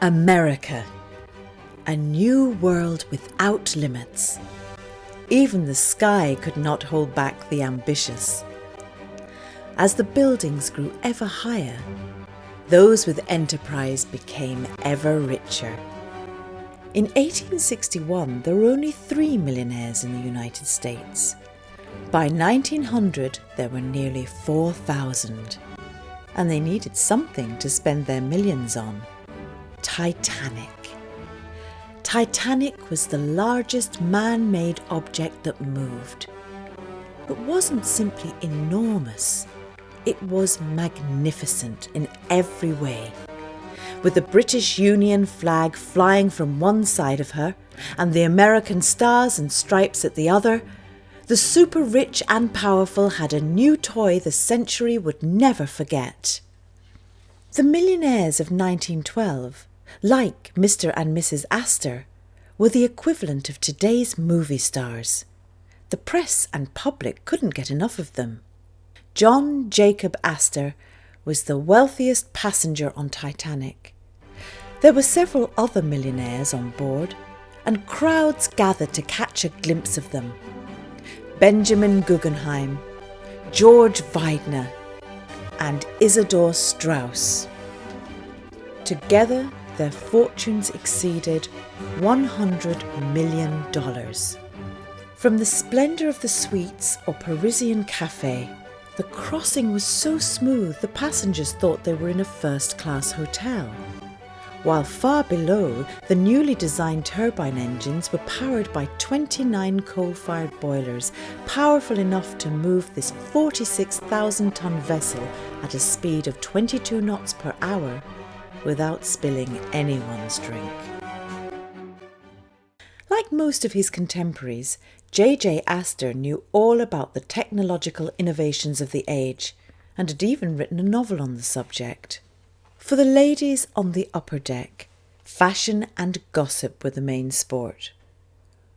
America, a new world without limits. Even the sky could not hold back the ambitious. As the buildings grew ever higher, those with enterprise became ever richer. In 1861, there were only 3 millionaires in the United States. By 1900, there were nearly 4,000. And they needed something to spend their millions on. Titanic. Titanic was the largest man-made object that moved. It wasn't simply enormous, it was magnificent in every way. With the British Union flag flying from one side of her and the American stars and stripes at the other, the super rich and powerful had a new toy the century would never forget. The millionaires of 1912, like Mr. and Mrs. Astor, were the equivalent of today's movie stars. The press and public couldn't get enough of them. John Jacob Astor was the wealthiest passenger on Titanic. There were several other millionaires on board, and crowds gathered to catch a glimpse of them. Benjamin Guggenheim, George Widener, and Isidor Straus. Together, their fortunes exceeded $100 million. From the splendour of the suites or Parisian cafe, the crossing was so smooth the passengers thought they were in a first-class hotel. While far below, the newly designed turbine engines were powered by 29 coal-fired boilers, powerful enough to move this 46,000-ton vessel at a speed of 22 knots per hour without spilling anyone's drink. Like most of his contemporaries, J.J. Astor knew all about the technological innovations of the age and had even written a novel on the subject. For the ladies on the upper deck, fashion and gossip were the main sport,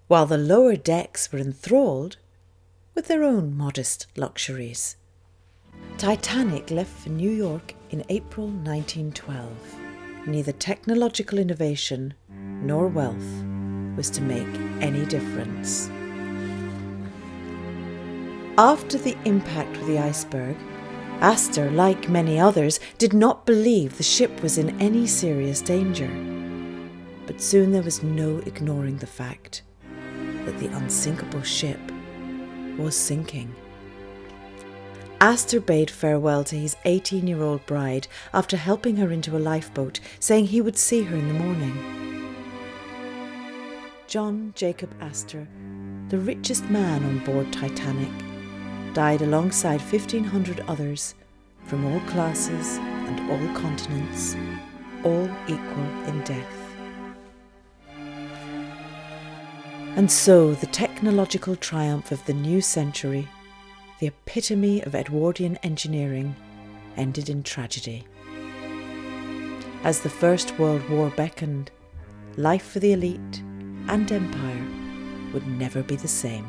while the lower decks were enthralled with their own modest luxuries. Titanic left for New York in April 1912. Neither technological innovation nor wealth was to make any difference. After the impact with the iceberg, Astor, like many others, did not believe the ship was in any serious danger. But soon there was no ignoring the fact that the unsinkable ship was sinking. Astor bade farewell to his 18-year-old bride after helping her into a lifeboat, saying he would see her in the morning. John Jacob Astor, the richest man on board Titanic, died alongside 1,500 others from all classes and all continents, all equal in death. And so the technological triumph of the new century, the epitome of Edwardian engineering, ended in tragedy. As the First World War beckoned, life for the elite and empire would never be the same.